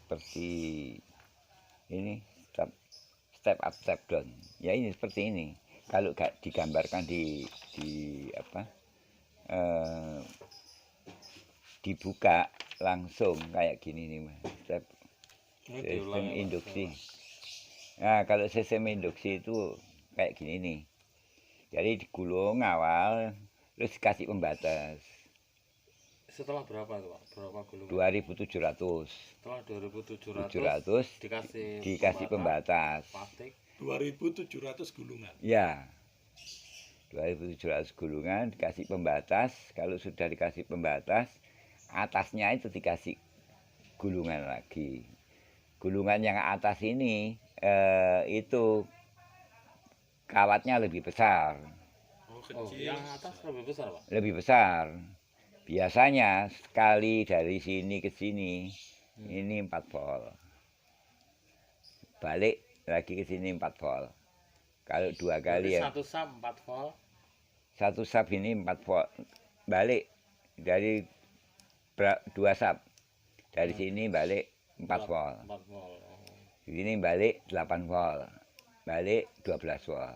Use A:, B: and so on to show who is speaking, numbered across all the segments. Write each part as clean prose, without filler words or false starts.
A: seperti ini, step up step down. Ya ini seperti ini. Kalau gak digambarkan di apa dibuka langsung kayak gini nih Mas. Sistem induksi. Nah, kalau sistem induksi itu kayak gini nih. Jadi digulung awal, terus dikasih pembatas.
B: Setelah berapa itu Pak? Berapa gulungan?
A: 2.700.
B: Setelah
A: 700 dikasih pembatas.
B: Plastik
C: 2.700 gulungan.
A: Ya. 2.700 gulungan dikasih pembatas. Kalau sudah dikasih pembatas, atasnya itu dikasih gulungan lagi. Gulungan yang atas ini itu kawatnya lebih besar.
C: Oh,
B: Oh,
C: kecil.
B: yang atas lebih besar Pak?
A: Lebih besar. Biasanya sekali dari sini ke sini ini 4 volt. Balik lagi ke sini 4 volt. Kalau 2 kali ya.
B: Satu sub 4 volt.
A: Satu sub ini 4 volt. Balik dari 2 sub. Dari sini balik 4 volt.
B: 4 volt.
A: Di sini balik 8 volt. Balik 12 volt.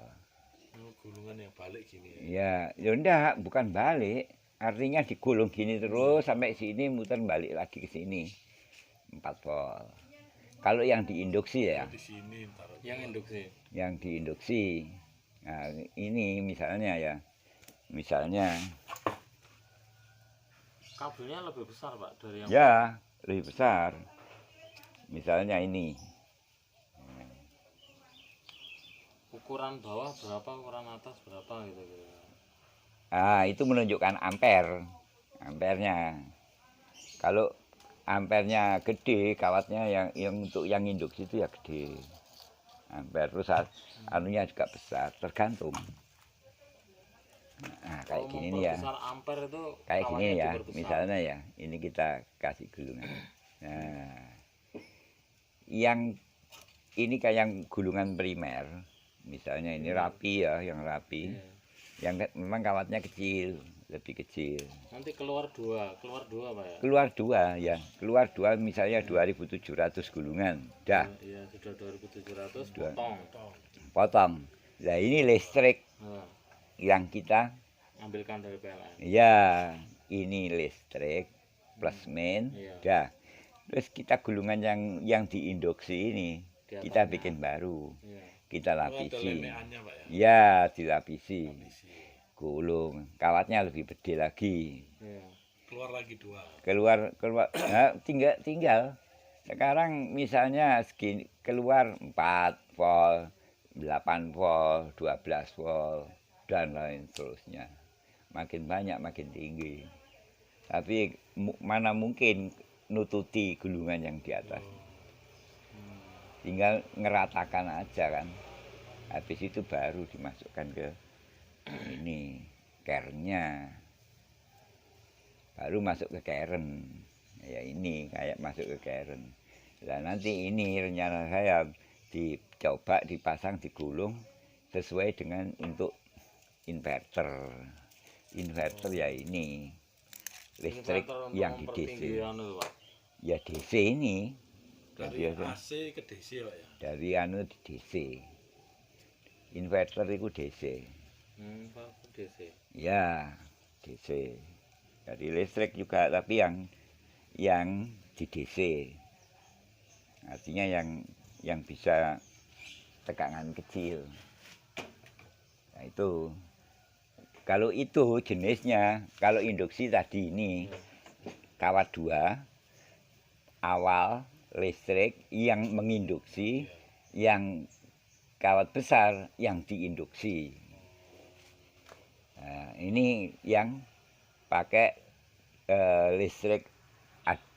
C: Oh, gulungan yang balik gini ya.
A: Ya, ya enggak, bukan balik. Artinya digulung gini terus sampai sini muter balik lagi ke sini. 4 volt. Kalau yang diinduksi ya.
C: Di sini ntar.
B: Yang induksi.
A: Yang diinduksi. Nah, ini misalnya ya. Misalnya
B: Kabelnya lebih besar Pak dari yang
A: ya, lebih besar. Misalnya ini.
B: ukuran bawah berapa, ukuran atas berapa gitu.
A: Ah, itu menunjukkan ampere. Ampernya. Kalau ampernya gede, kawatnya yang untuk yang induksi itu ya gede. Ampere terus anunya juga besar, tergantung. Nah, kayak gini nih ya.
B: Besar ampere itu
A: Kayak gini
B: kawatnya
A: ya,
B: diperbesar.
A: misalnya ya. Ini kita kasih gulungan. Nah, yang ini kayak yang gulungan primer. Misalnya ini rapi ya, yang rapi.
B: Iya.
A: Yang memang kawatnya kecil, lebih kecil.
B: Nanti keluar dua Pak ya?
A: Keluar 2 ya, keluar 2 misalnya 2.700 gulungan. Dah,
B: Iya, sudah 2.700
A: Dua.
B: potong.
A: potong. Nah, ini listrik
B: Nah,
A: yang kita
B: ambilkan dari PLN.
A: ya, ini listrik plus main.
B: Iya.
A: Dah. Terus kita gulungan yang diinduksi ini
B: Di
A: kita
B: atasnya.
A: bikin baru.
B: Iya.
A: Kita
C: Oh, ada
A: lapisi.
C: lemeannya Pak ya.
A: Ya, dilapisi.
C: Isi.
A: Gulung. Kawatnya lebih gede lagi.
B: Iya.
C: Keluar lagi 2.
A: Keluar nah, tinggal sekarang misalnya segini keluar 4 volt, 8 volt, 12 volt dan lain seterusnya. Makin banyak makin tinggi. Tapi mana mungkin nututi gulungan yang di atas. Tinggal ngeratakan aja kan. Habis itu baru dimasukkan ke ini kernnya. Baru masuk ke keren. Ya ini kayak masuk ke keren. Nah nanti ini rencana saya dicoba dipasang digulung sesuai dengan untuk inverter. Inverter ya ini listrik
B: Inverter untuk
A: yang di
B: mempertinggi
A: DC.
B: anu, Pak.
A: Ya DC ini.
C: Dari
A: Biasa.
C: AC ke DC Pak ya.
A: Dari anu di DC. Inverter itu DC.
B: Pak DC.
A: Ya, DC. Dari listrik juga tapi yang di DC. Artinya yang bisa tegangan kecil. Nah, itu. Kalau itu jenisnya, kalau induksi tadi ini kawat 2 awal listrik yang menginduksi, yang kawat besar yang diinduksi. Nah, ini yang pakai listrik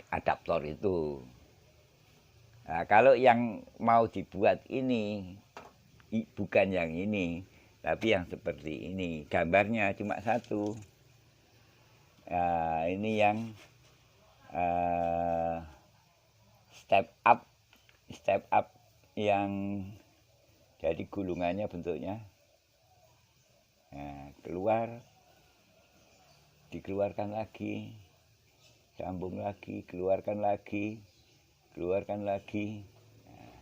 A: adaptor itu. Nah, kalau yang mau dibuat ini bukan yang ini, tapi yang seperti ini. Gambarnya cuma satu. Nah, ini yang step up yang jadi gulungannya bentuknya. Nah, dikeluarkan lagi, sambung lagi, keluarkan lagi, keluarkan lagi. Nah,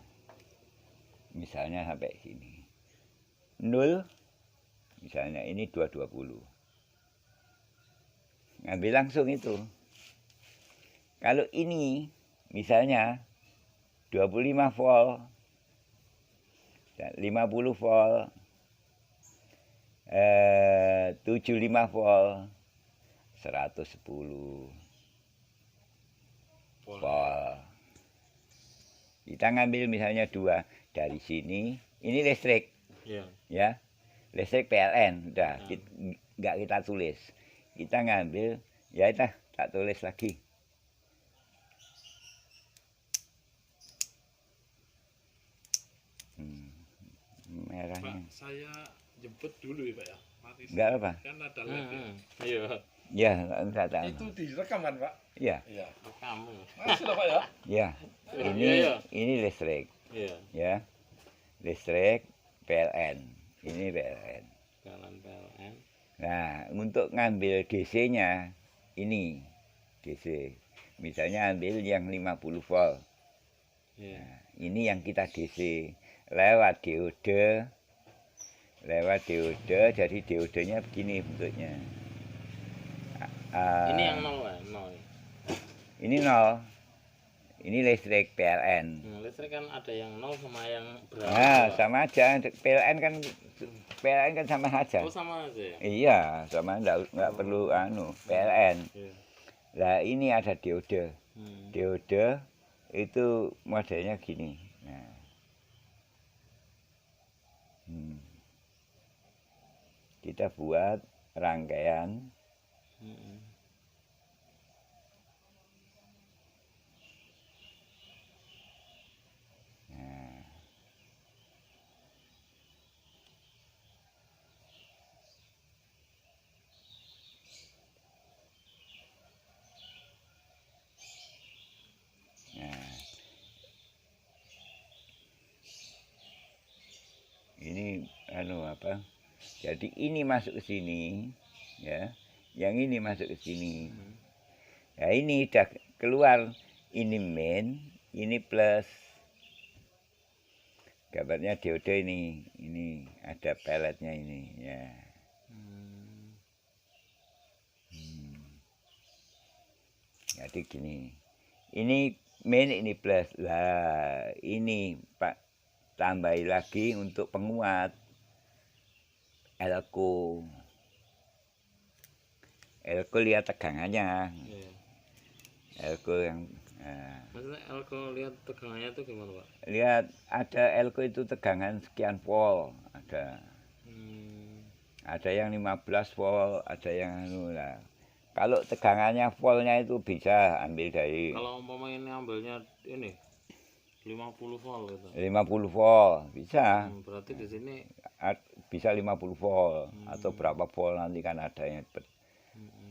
A: misalnya sampai sini 0, misalnya ini 220, ngambil langsung itu. Kalau ini misalnya 25 volt, 50 volt, 75 volt, 110 volt. Kita ngambil misalnya 2 dari sini, ini listrik,
B: Iya.
A: ya, listrik PLN, udah, nggak kita tulis. Kita ngambil, ya itu tak tulis lagi. Merahnya.
C: Pak, saya jemput dulu ya Pak ya. Mati
A: Nggak apa.
C: Kan ada lagi.
B: Iya.
A: Ya, enggak tahu.
C: Itu direkam kan Pak?
A: Ya,
C: Iya.
B: Kamu.
C: Sudah Pak ya?
A: ya.
B: Iya.
A: Ini listrik,
B: Iya.
A: ya. Listrik PLN. Ini PLN.
B: PLN.
A: Nah, untuk ngambil DC-nya ini DC. Misalnya ambil yang 50 volt.
B: Iya.
A: Ini yang kita DC lewat diode. Jadi diodenya begini bentuknya.
B: Ini yang 0 ya, 0.
A: Ini 0. Ini listrik PLN.
B: Listrik kan ada yang 0 sama yang berapa?
A: Nah, sama aja. PLN kan sama aja.
B: Oh, sama aja ya?
A: Iya, sama nggak perlu PLN.
B: Iya.
A: Lah ini ada diode.
B: Hmm.
A: Diode itu modelnya gini. Nah. Kita buat rangkaian.
B: Hmm.
A: Nah. Ini apa? Jadi ini masuk ke sini, ya. Yang ini masuk ke sini. Ya ini udah keluar, ini main, ini plus. Gambarnya diode ini ada peletnya ini, ya. Jadi gini, ini main, ini plus. Lah ini Pak tambahi lagi untuk penguat elko. Elko lihat tegangannya.
B: Iya.
A: Elko yang
B: Maksudnya elko lihat tegangannya itu gimana Pak?
A: lihat ada elko itu tegangan sekian volt, ada yang 15 volt, ada yang lah. Kalau tegangannya voltnya itu bisa ambil dari
B: Kalau umpama ini ambilnya ini 50 volt gitu.
A: 50 volt bisa.
B: Berarti di sini
A: Bisa 50 volt atau berapa volt nanti kan ada yang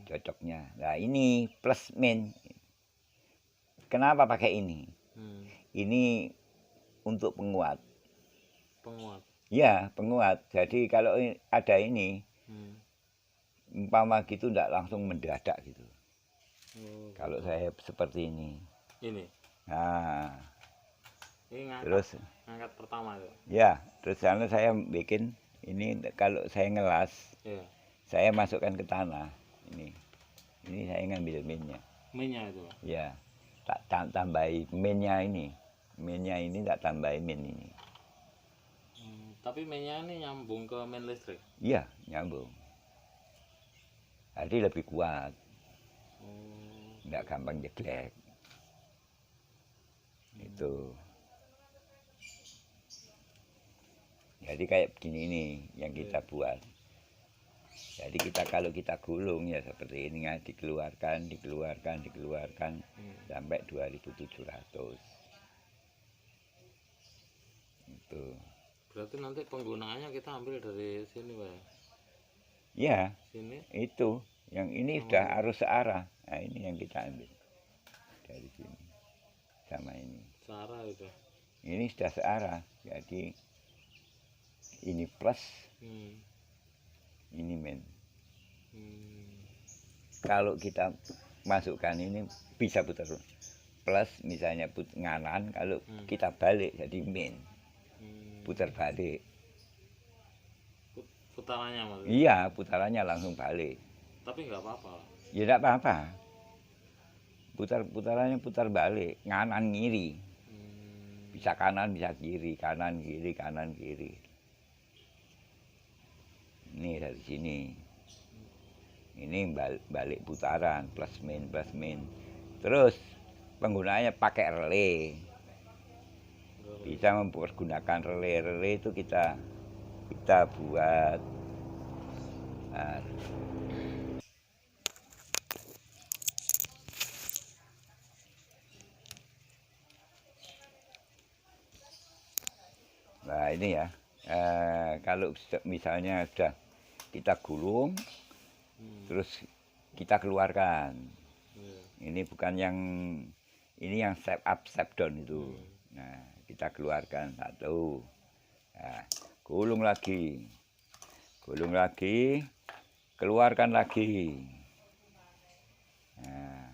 A: cocoknya. Nah ini plus min. Kenapa pakai ini? Ini untuk penguat.
B: penguat.
A: Ya penguat. Jadi kalau ada ini, umpama gitu tidak langsung mendadak gitu. Kalau saya seperti ini.
B: Ini.
A: Nah,
B: Ini ngangkat,
A: terus
B: ngangkat pertama itu.
A: ya, terus karena saya bikin ini kalau saya ngelas,
B: Iya.
A: saya masukkan ke tanah. Ini saya ngambil minnya.
B: Minnya itu Pak.
A: Ya, tak tambahi minnya ini. Minnya ini tak tambahi min ini.
B: Tapi minnya ini nyambung ke main listrik.
A: Iya, nyambung. Jadi lebih kuat. Nggak gampang jeglek. Itu. Jadi kayak begini nih yang kita buat. Jadi kalau kita gulung ya seperti ini ya, dikeluarkan sampai 2700. Itu.
B: Berarti nanti penggunaannya kita ambil dari sini Pak.
A: Ya,
B: Sini.
A: itu. Yang ini sudah arus searah. Nah, ini yang kita ambil dari sini. Sama ini.
B: Searah itu.
A: Ini sudah searah. Jadi ini plus, ini min. Kalau kita masukkan ini bisa putar plus misalnya nganan, kalau kita balik jadi min, putar balik.
B: Putarannya maksudnya.
A: Iya, putarannya langsung balik.
B: Tapi nggak apa-apa.
A: Ya tidak apa-apa. Putarannya putar balik, nganan kiri. Bisa kanan, bisa kiri, kanan kiri, kanan kiri. Ini dari sini. Ini balik putaran, plus min, plus min. Terus penggunaannya pakai relay. Bisa mempergunakan relay. Relay itu kita buat nah ini ya, kalau misalnya sudah kita gulung, terus kita keluarkan. Ini bukan yang ini yang step up, step down itu. Nah, kita keluarkan satu. Nah, gulung lagi, keluarkan lagi. Nah,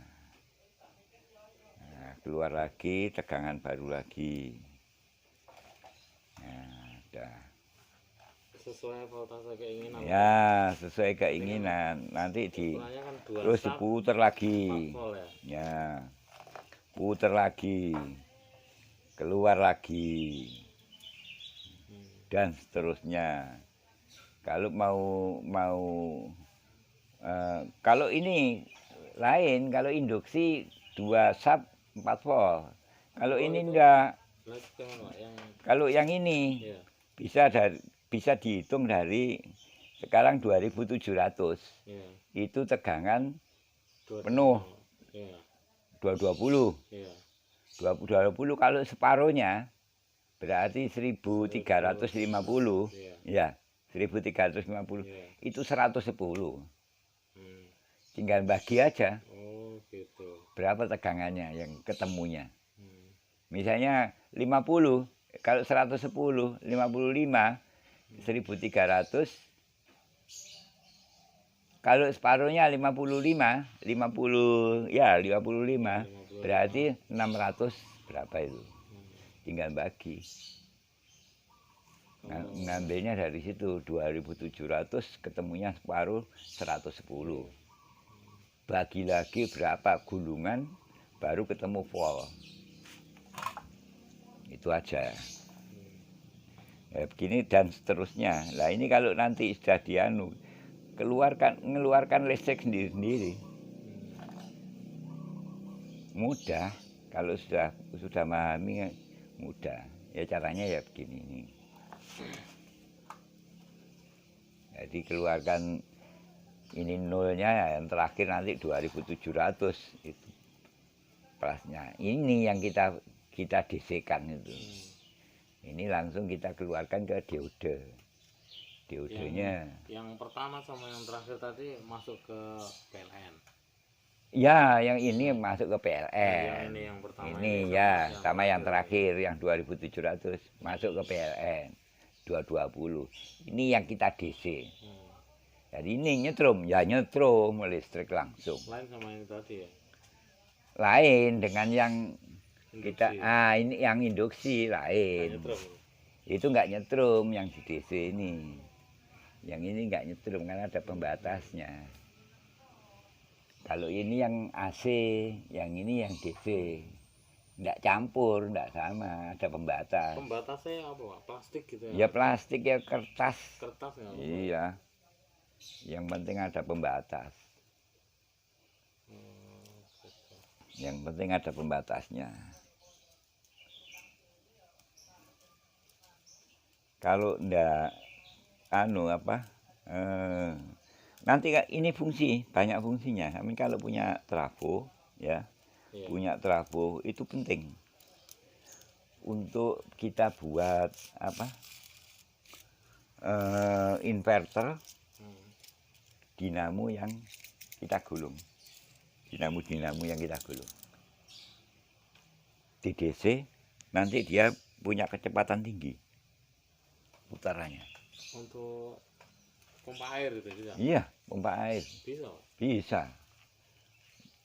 A: keluar lagi, tegangan baru lagi. Nah, udah.
B: Sesuai voltase keinginan.
A: Ya, sesuai keinginan. Nanti
B: Ukurannya kan 2
A: terus
B: start,
A: diputer lagi.
B: 4 volt ya.
A: Ya, puter lagi, keluar lagi, dan seterusnya. Kalau kalau ini lain, kalau induksi 2 sub 4 volt. Kalau ini enggak.
B: Lah, gimana, Pak?
A: Kalau yang ini
B: Iya.
A: bisa dihitung dari sekarang 2700.
B: Iya.
A: Itu tegangan
B: 2
A: penuh.
B: Iya.
A: 220.
B: Iya.
A: 220 kalau separuhnya berarti 1350.
B: Iya.
A: Ya, 1350.
B: Iya.
A: Itu 110.
B: Hmm.
A: Tinggal bagi aja
B: Oh, gitu.
A: berapa tegangannya yang ketemunya.
B: Hmm.
A: Misalnya 50, kalau 110, 55, 1300. Kalau separuhnya 55, 55, berarti 600 berapa itu. Tinggal bagi. Ngambilnya dari situ 2700, ketemunya separuh 110. Bagi lagi berapa gulungan baru ketemu volt. Itu aja. Ya, begini dan seterusnya. Lah ini kalau nanti sudah mengeluarkan listrik sendiri-sendiri. Mudah. Kalau sudah memahami mudah. Ya caranya ya begini nih. Jadi keluarkan ini nolnya, yang terakhir nanti 2700 itu plusnya. Ini yang kita DC-kan itu. Ini langsung kita keluarkan ke diode. Diodenya.
B: Yang pertama sama yang terakhir tadi masuk ke PLN.
A: Ya, yang ini masuk ke
B: Yang
A: PLN.
B: ini yang pertama.
A: Ini ya, sama yang terakhir yang 2700 masuk ke PLN 220. Ini yang kita DC. Jadi ini nyetrum, ya nyetrum listrik langsung.
B: Lain sama yang tadi ya.
A: Lain dengan yang kita
B: Induksi.
A: ini yang induksi lain.
B: Nyetrum.
A: Itu enggak nyetrum yang di DC ini. Yang ini enggak nyetrum karena ada pembatasnya. Kalau ini yang AC, yang ini yang DC. Enggak campur, enggak sama, ada pembatas.
B: Pembatasnya apa, Pak? Plastik gitu ya?
A: Ya plastik ya kertas.
B: Kertas ya?
A: Iya. Yang penting ada pembatas. Yang penting ada pembatasnya. Kalau ndak nanti ini fungsi, banyak fungsinya. Kami kalau punya trafo ya,
B: Iya.
A: punya trafo itu penting untuk kita buat inverter dinamo yang kita gulung. Dinamo yang kita gulung. Di DC nanti dia punya kecepatan tinggi putarannya.
B: Untuk pompa air gitu juga?
A: Iya, pompa air.
B: Bisa?
A: Bisa.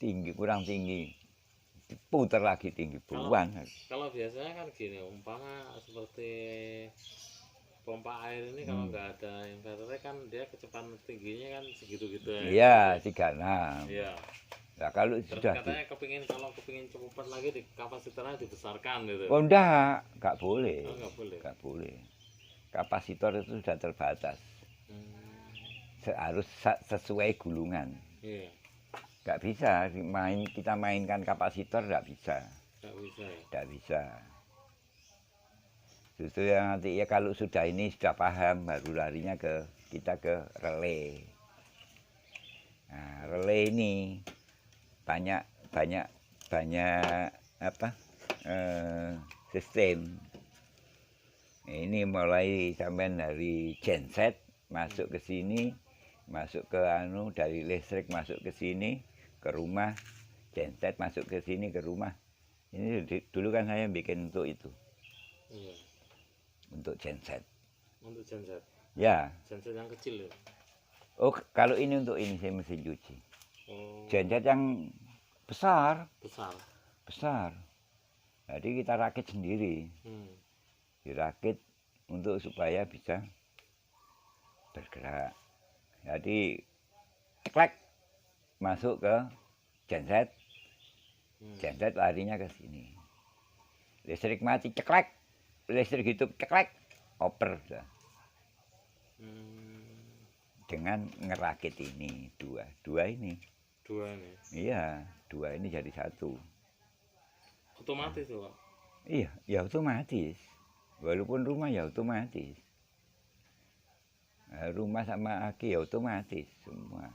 A: Tinggi, kurang tinggi. diputar lagi tinggi puluhan.
B: Kalau biasanya kan gini, umpama seperti pompa air ini kalau nggak ada inverternya kan dia kecepatan tingginya kan segitu-gitu ya.
A: Iya, 36.
B: Iya.
A: Nah, kalau
B: Terus
A: sudah
B: katanya kalau kepingin cepat lagi di kapasitornya dibesarkan gitu.
A: oh enggak boleh.
B: Oh, nggak boleh.
A: Enggak boleh. Kapasitor itu sudah terbatas.
B: Hmm,
A: Harus sesuai gulungan.
B: iya,
A: Enggak bisa kita mainkan kapasitor enggak bisa.
B: nggak bisa ya.
A: Enggak bisa. Justru yang nanti ya kalau sudah ini sudah paham baru larinya kita ke relay. Nah, relay ini banyak apa sistem. Ini mulai sampai dari genset masuk ke sini, masuk ke dari listrik masuk ke sini ke rumah, genset masuk ke sini ke rumah. Ini dulu kan saya bikin untuk itu,
B: Iya.
A: untuk genset.
B: Untuk genset.
A: Ya,
B: Genset yang kecil ya.
A: oh kalau ini untuk ini saya mesin cuci.
B: Oh,
A: Genset yang besar.
B: besar.
A: Jadi kita rakit sendiri. Dirakit untuk supaya bisa bergerak. Jadi ceklek masuk ke genset. Genset larinya ke sini. Listrik mati ceklek. Listrik hidup ceklek. Oper dah. Dengan ngerakit ini dua ini.
B: Dua ini.
A: Iya, dua ini jadi satu.
B: Otomatis tuh, Pak.
A: Iya, ya otomatis. Walaupun rumah ya otomatis. Rumah sama aki ya otomatis semua.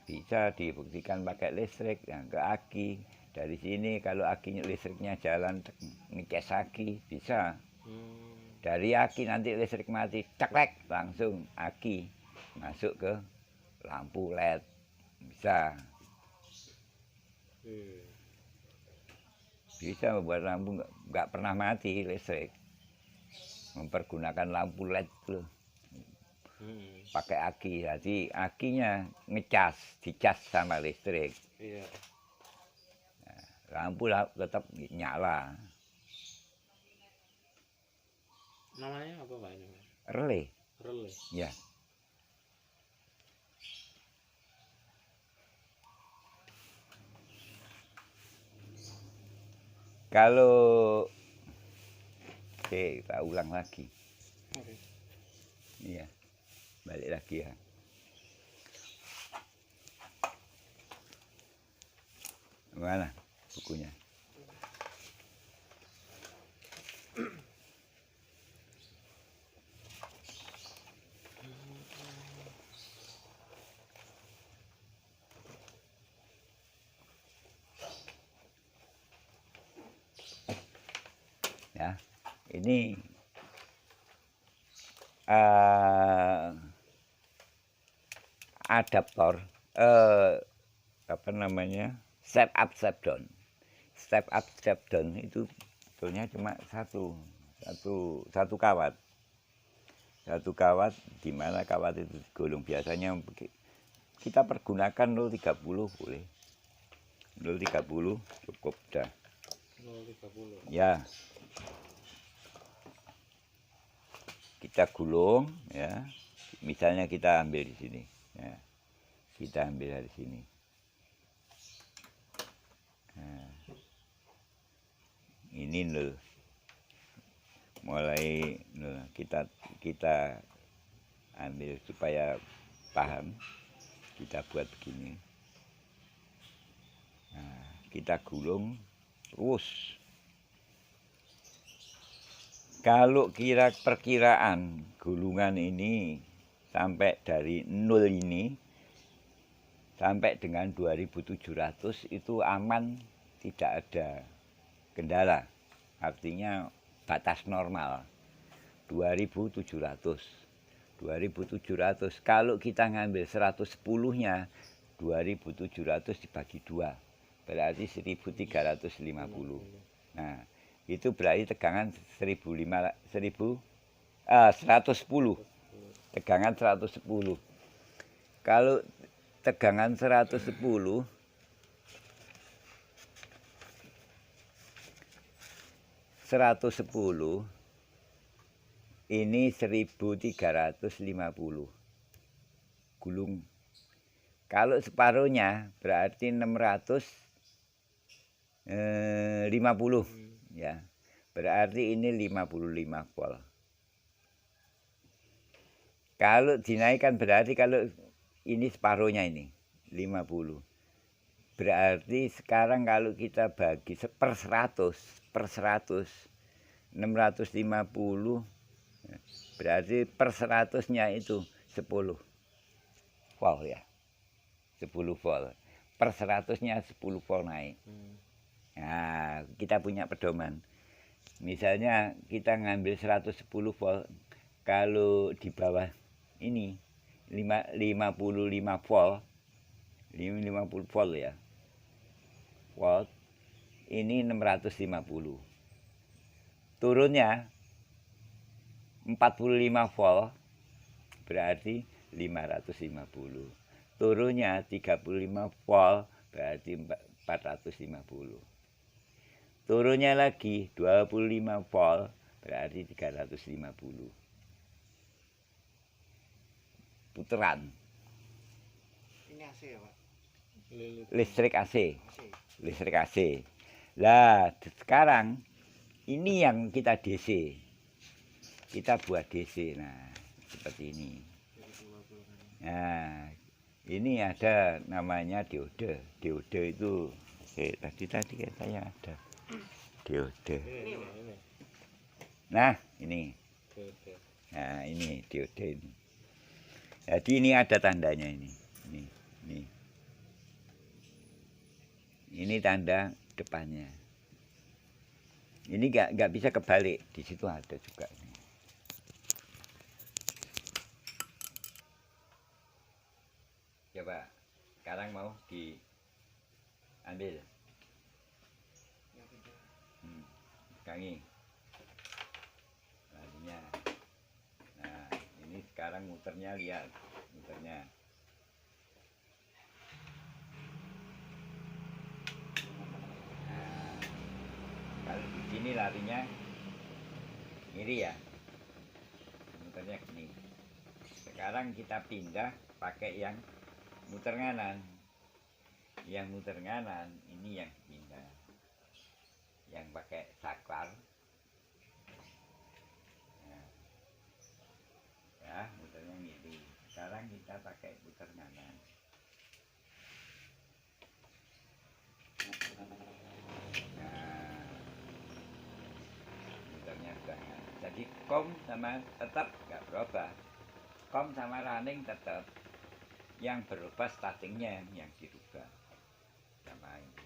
A: Bisa dibuktikan pakai listrik yang ke aki. Dari sini kalau akinya listriknya jalan ngecas aki bisa. Dari aki nanti listrik mati ceklek langsung aki masuk ke lampu LED bisa. Bisa membuat lampu nggak pernah mati listrik. Mempergunakan lampu LED loh. Pakai aki, jadi akinya dicas sama listrik.
B: Iya.
A: Nah, lampu tetap nyala.
B: Namanya apa Pak ini?
A: Relay,
B: Relay.
A: ya. Kalau kita ulang lagi.
B: Oke.
A: Iya. Balik lagi ya. Mana bukunya? Ya, ini adaptor apa namanya step up step down itu sebetulnya cuma satu kawat di mana kawat itu digulung biasanya kita pergunakan 030 boleh 030 cukup dah
B: 030.
A: ya. Kita gulung ya, misalnya kita ambil di sini ya. Kita ambil dari sini nah, ini nol mulai nol. Kita ambil supaya paham, kita buat begini nah, kita gulung terus. Kalau perkiraan gulungan ini sampai dari 0 ini sampai dengan 2700 itu aman, tidak ada kendala. Artinya batas normal 2700. Kalau kita ngambil 110-nya 2700 dibagi 2 berarti 1350. Nah, itu berarti tegangan 110. Tegangan 110. Kalau tegangan 110 110 ini 1350 gulung. Kalau separuhnya berarti 650 ya. Berarti ini 55 volt. Kalau dinaikkan berarti kalau ini separuhnya ini 50. Berarti sekarang kalau kita bagi per 100 650 berarti per 100-nya itu 10 volt ya. 10 volt. Per 100-nya 10 volt naik. Nah, kita punya pedoman. Misalnya kita ngambil 110 volt, kalau di bawah ini 55 volt, 50 volt ya. Volt ini 650. Turunnya 45 volt berarti 550. Turunnya 35 volt berarti 450. Turunnya lagi 25 volt berarti 350. Puteran.
D: Ini AC ya Pak?
A: Listrik AC.
D: AC.
A: Listrik AC. Lah sekarang ini yang kita DC. Kita buat DC. Nah, seperti ini. Nah, ini ada namanya diode. Diode itu tadi katanya ada diode.
B: Ini.
A: Nah, ini.
B: Oke.
A: Nah, ini diode ini. Jadi ini ada tandanya ini. Ini. Ini tanda depannya. Ini nggak bisa kebalik. Di situ ada juga ini. Coba sekarang mau diambil. Kangi. Larinya. Nah, ini sekarang muternya, lihat muternya. Nah, kalau di sini larinya kiri ya. Muternya gini. Sekarang kita pindah pakai yang muter kanan. Yang muter kanan ini yang pindah. Yang pakai saklar. Nah, ya, muternya gitu. Sekarang kita pakai muter kanan. Nah, muternya kanan. Jadi kom sama tetap nggak berubah. Kom sama running tetap. Yang berubah startingnya yang dirubah. Sama ini.